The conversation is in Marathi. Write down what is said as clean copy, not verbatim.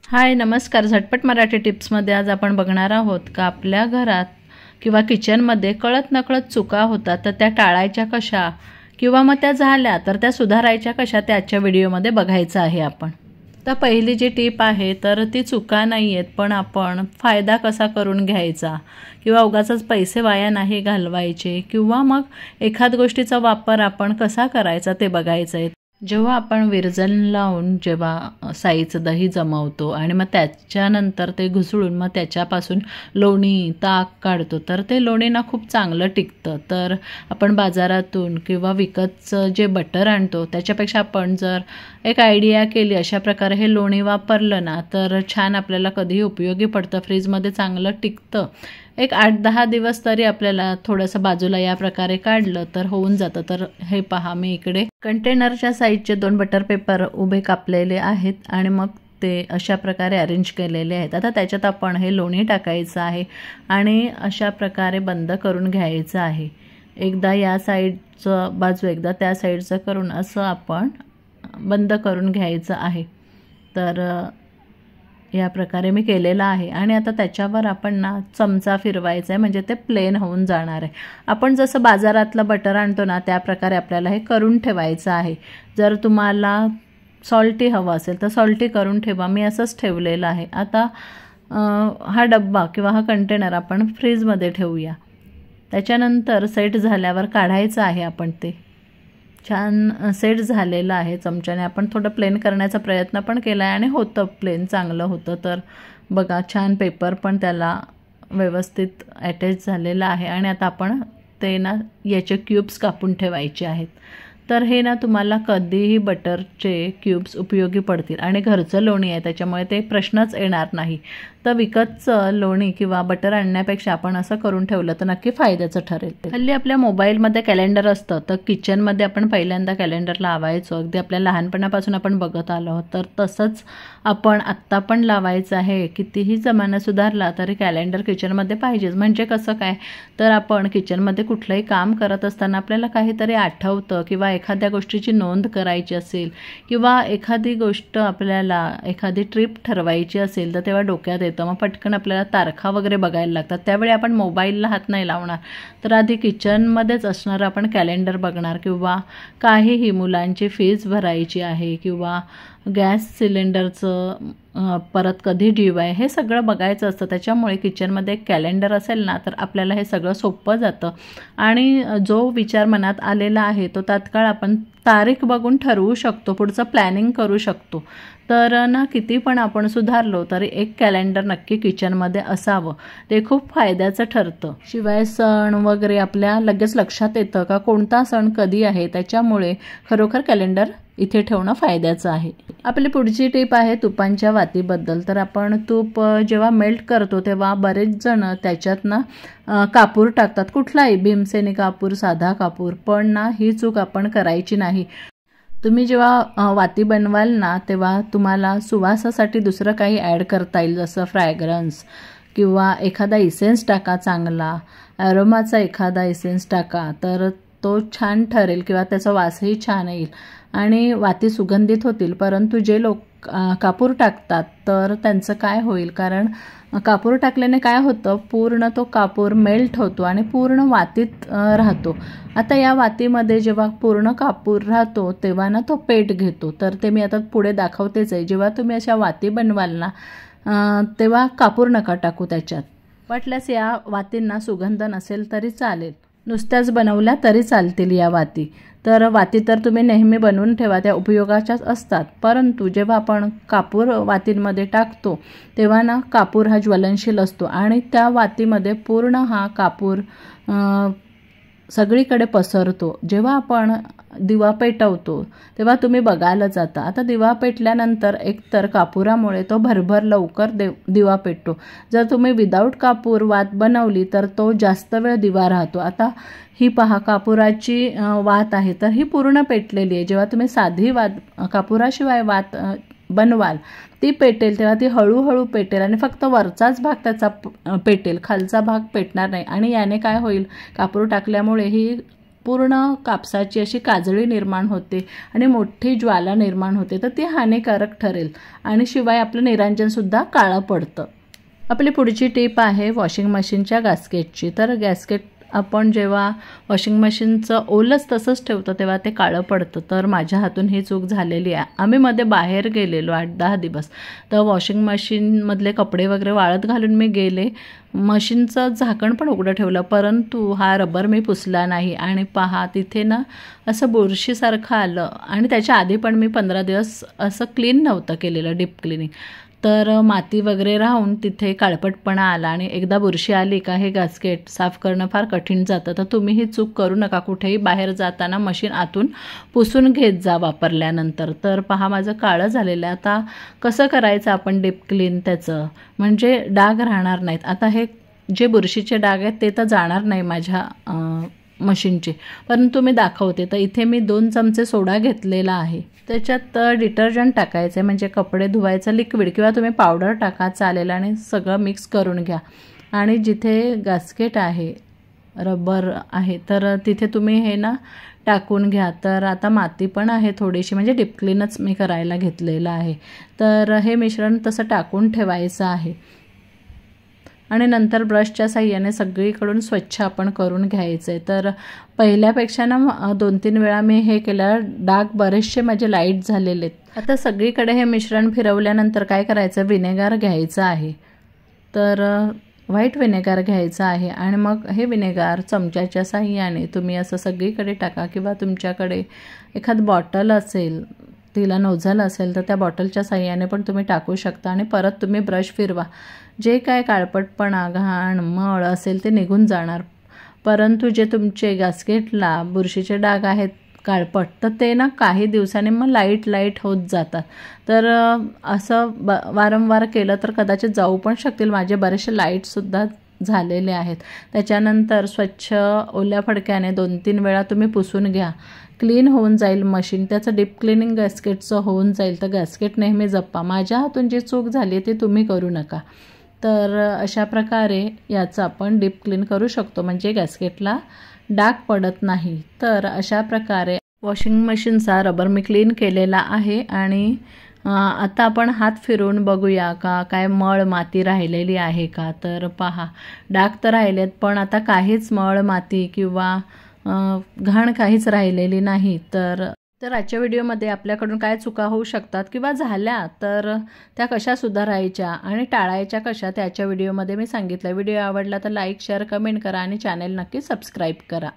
हाय नमस्कार. झटपट मराठी टिप्समध्ये आज आपण बघणार आहोत का आपल्या घरात किंवा किचनमध्ये कळत नकळत चुका होतात तर त्या टाळायच्या कशा किंवा मग त्या झाल्या तर त्या सुधारायच्या कशा ते आजच्या व्हिडिओमध्ये बघायचं आहे आपण. तर पहिली जी टिप आहे तर ती चुका नाही आहेत पण आपण फायदा कसा करून घ्यायचा किंवा उगाचच पैसे वाया नाही घालवायचे किंवा मग एखाद गोष्टीचा वापर आपण कसा करायचा ते बघायचं आहे. जेव्हा आपण विरजण लावून जेव्हा साईचं दही जमवतो आणि मग त्याच्यानंतर ते घुसळून मग त्याच्यापासून लोणी ताक काढतो तर ते लोणी ना खूप चांगलं टिकतं. तर आपण बाजारातून किंवा विकतचं जे बटर आणतो त्याच्यापेक्षा आपण जर एक आयडिया केली अशा प्रकारे हे लोणी वापरलं ना तर छान आपल्याला कधीही उपयोगी पडतं. फ्रीजमध्ये चांगलं टिकतं. एक 8-10 दिवस तरी आपल्याला थोडंसं बाजूला या प्रकारे काढलं तर होऊन जातं. तर हे पहा मी इकडे कंटेनरच्या साईजचे 2 बटर पेपर उभे कापलेले आहेत आणि मग ते अशा प्रकारे अरेंज केलेले आहेत. आता त्याच्यात आपण हे लोणी टाकायचं आहे आणि अशा प्रकारे बंद करून घ्यायचं आहे. एकदा या साईडचं बाजू एकदा त्या साईडचं करून असं आपण बंद करून घ्यायचं आहे. तर या प्रकारे मी केलेला आहे आणि आता त्याच्यावर आपण ना चमचा फिरवायचा आहे म्हणजे ते प्लेन होऊन जाणार आहे. आपण जसं बाजारातलं बटर आणतो ना त्या प्रकारे आपल्याला हे करून ठेवायचं आहे. जर तुम्हाला सॉल्टी हवं असेल तर सॉल्टी करून ठेवा. मी असंच ठेवलेलं आहे. आता हा डब्बा किंवा हा कंटेनर आपण फ्रीजमध्ये ठेवूया. त्याच्यानंतर सेट झाल्यावर काढायचं आहे आपण. ते छान सेट झालेलं आहे. चमच्याने आपण थोडं प्लेन करण्याचा प्रयत्न पण केला आहे आणि होतं प्लेन चांगलं होतं. तर बघा छान पेपर पण त्याला व्यवस्थित अटॅच झालेला आहे आणि आता आपण ते ना याचे क्यूब्स कापून ठेवायचे आहेत. तर हे ना तुम्हाला कधीही बटरचे क्यूब्स उपयोगी पडतील आणि घरचं लोणी आहे त्याच्यामुळे ते प्रश्नच येणार नाही. तर विकतचं लोणी किंवा बटर आणण्यापेक्षा आपण असं करून ठेवलं तर नक्की फायद्याचं ठरेल. हल्ली आपल्या मोबाईलमध्ये कॅलेंडर असतं तर किचनमध्ये आपण पहिल्यांदा कॅलेंडर लावायचो. अगदी आपल्या लहानपणापासून आपण बघत आलो आहोत. तर तसंच आपण आत्ता पण लावायचं आहे. कितीही जमाना सुधारला तरी कॅलेंडर किचनमध्ये पाहिजेच. म्हणजे कसं काय तर आपण किचनमध्ये कुठलंही काम करत असताना आपल्याला काहीतरी आठवतं किंवा एखाद्या गोष्टीची नोंद करायची असेल किंवा एखादी गोष्ट आपल्याला एखादी ट्रिप ठरवायची असेल तर तेव्हा डोक्यात येतं. मग पटकन आपल्याला तारखा वगैरे बघायला लागतात. त्यावेळी आपण मोबाईलला हात नाही लावणार. तर आधी किचनमध्येच असणारं आपण कॅलेंडर बघणार किंवा काहीही मुलांची फीज भरायची आहे किंवा गॅस सिलेंडरचं परत कधी ड्यू आहे हे सगळं बघायचं असतं. त्याच्यामुळे किचनमध्ये एक कॅलेंडर असेल ना तर आपल्याला हे सगळं सोपं जातं आणि जो विचार मनात आलेला आहे तो तात्काळ आपण तारीख बघून ठरवू शकतो. पुढचं प्लॅनिंग करू शकतो. तर ना किती पण आपण सुधारलो तरी एक कॅलेंडर नक्की किचनमध्ये असावं. ते खूप फायद्याचं ठरतं. शिवाय सण वगैरे आपल्या लगेच लक्षात येतं का कोणता सण कधी आहे. त्याच्यामुळे खरोखर कॅलेंडर इथे ठेवणं फायद्याचं आहे. आपली पुढची टिप आहे तुपांच्या वातीबद्दल. तर आपण तूप जेव्हा मेल्ट करतो तेव्हा बरेच जण त्याच्यात ना कापूर टाकतात. कुठलाही भीमसेनी कापूर साधा कापूर. पण ना ही चूक आपण करायची नाही. तुम्ही जेव्हा वाती बनवाल ना तेव्हा तुम्हाला सुवासासाठी दुसरं काही ॲड करता येईल जसं फ्रॅग्रन्स किंवा एखादा इसेन्स टाका चांगला. ॲरोमाचा एखादा इसेन्स टाका तर तो छान ठरेल किंवा त्याचा वासही छान येईल आणि वाती सुगंधित होतील. परंतु जे लोक कापूर टाकतात तर त्यांचं काय होईल कारण कापूर टाकल्याने काय होतं पूर्ण तो कापूर मेल्ट होतो आणि पूर्ण वातीत राहतो. आता या वातीमध्ये जेव्हा पूर्ण कापूर राहतो तेव्हा ना तो पेट घेतो. तर ते मी आता पुढे दाखवतेच आहे. जेव्हा तुम्ही अशा वाती बनवाल ना तेव्हा कापूर नका टाकू त्याच्यात. वाटल्यास या वातींना सुगंध नसेल तरी चालेल. नुसत्याच बनवल्या तरी चालतील या वाती. तर वाती तर तुम्ही नेहमी बनवून ठेवा त्या उपयोगाच्याच असतात. परंतु जेव्हा आपण कापूर वातींमध्ये टाकतो तेव्हा ना कापूर हा ज्वलनशील असतो आणि त्या वातीमध्ये पूर्ण हा कापूर सगळीकडे पसरतो. जेव्हा आपण दिवा पेटवतो तेव्हा तुम्ही बघायला जाता. आता दिवा पेटल्यानंतर एकतर कापुरामुळे तो भरभर लवकर दिवा पेटतो. जर तुम्ही विदाऊट कापूर वात बनवली तर तो जास्त वेळ दिवा राहतो. आता ही पहा कापुराची वात आहे तर ही पूर्ण पेटलेली आहे. जेव्हा तुम्ही साधी वात कापुराशिवाय वात बनवाल ती पेटेल तेव्हा ती हळूहळू पेटेल आणि फक्त वरचाच भाग त्याचा पेटेल, खालचा भाग पेटणार नाही. आणि याने काय होईल कापूर टाकल्यामुळे ही संपूर्ण कापसाची अशी काजळी निर्माण होते आणि मोठी ज्वाला निर्माण होते, तर ती हानिकारक ठरेल आणि शिवाय आपलं निरांजनसुद्धा काळं पडतं. आपली पुढची टीप आहे वॉशिंग मशीनच्या गॅस्केटची. तर गॅस्केट आपण जेव्हा वॉशिंग मशीनचं ओलच तसंच ठेवतो तेव्हा ते काळं पडतं. तर माझ्या हातून ही चूक झालेली आहे. आम्ही मध्ये बाहेर गेलेलो 8-10 दिवस, तर वॉशिंग मशीनमधले कपडे वगैरे वाळत घालून मी गेले. मशीनचं झाकण पण उघडं ठेवलं, परंतु हा रबर मी पुसला नाही आणि पहा तिथे ना असं बुरशीसारखं आलं. आणि त्याच्या आधी पण मी 15 दिवस असं क्लीन नव्हतं केलेलं, डीप क्लिनिंग. तर माती वगैरे राहून तिथे काळपटपणा आला आणि एकदा बुरशी आली का हे गॅस्केट साफ करणं फार कठीण जातं. तर तुम्ही ही चूक करू नका. कुठेही बाहेर जाताना मशीन आतून पुसून घेत जा वापरल्यानंतर. तर पहा माझं काळं झालेलं आहे. आता कसं करायचं आपण डीप क्लीन त्याचं, म्हणजे डाग राहणार नाहीत. आता हे जे बुरशीचे डाग आहेत ते तर जाणार नाही माझ्या मशीनचे, परंतु मी दाखवते. तर इथे मी 2 चमचे सोडा घेतलेला आहे. त्याच्यात डिटर्जंट टाकायचं आहे, म्हणजे कपडे धुवायचं लिक्विड किंवा तुम्ही पावडर टाका चालेल, आणि सगळं मिक्स करून घ्या. आणि जिथे गॅस्केट आहे, रबर आहे, तर तिथे तुम्ही हे ना टाकून घ्या. तर आता माती पण आहे थोडीशी, म्हणजे डीप क्लीनच मी करायला घेतलेलं आहे. तर हे मिश्रण तसं टाकून ठेवायचं आहे आणि नंतर ब्रशच्या साहाय्याने सगळीकडून स्वच्छ आपण करून घ्यायचं आहे. तर पहिल्यापेक्षा ना 2-3 वेळा मी हे केलं, डाग बरेचसे माझे लाईट झालेले आहेत. आता सगळीकडे हे मिश्रण फिरवल्यानंतर काय करायचं, विनेगर घ्यायचं आहे. तर व्हाईट विनेगर घ्यायचं आहे आणि मग हे विनेगर चमच्याच्या साहाय्याने तुम्ही असं सगळीकडे टाका, किंवा तुमच्याकडे एखाद बॉटल असेल, तिला नोझल असेल, तर त्या बॉटलच्या साहाय्याने पण तुम्ही टाकू शकता आणि परत तुम्ही ब्रश फिरवा. जे काय काळपटपणा, घाण, मळ असेल ते निघून जाणार. परंतु जे तुमचे गॅस्केटला बुरशीचे डाग आहेत काळपट, तर ते ना काही दिवसांनी मग लाईट होत जातात. तर असं वारंवार केलं तर कदाचित जाऊ पण शकतील. माझे बरेचसे लाईटसुद्धा झालेले आहेत. त्याच्यानंतर स्वच्छ ओल्या फडक्याने 2-3 वेळा तुम्ही पुसून घ्या. क्लीन होऊन जाईल मशीन, त्याचं डीप क्लिनिंग गॅस्केटचं होऊन जाईल. तर गॅस्केट नेहमी जपा. माझ्या हातून जी चूक झाली ती तुम्ही करू नका. तर अशा प्रकारे याचं आपण डीप क्लीन करू शकतो, म्हणजे गॅस्केटला डाग पडत नाही. तर अशा प्रकारे वॉशिंग मशीनचा रबर मी क्लीन केलेला आहे. आणि आता आपण हात फिरवून बघूया का काय मळ माती राहिलेली आहे का. तर पहा, डाग तर राहिलेत, पण आता काहीच मळ माती किंवा घाण काहीच राहिलेली नाही. तर आजच्या व्हिडिओमध्ये आपल्याकडून काय चुका होऊ शकतात किंवा झाल्या तर त्या कशा सुधारायच्या आणि टाळायच्या कशा, त्याच्या व्हिडिओमध्ये मी सांगितलं. व्हिडिओ आवडला तर लाईक, शेअर, कमेंट करा आणि चॅनल नक्की सबस्क्राईब करा.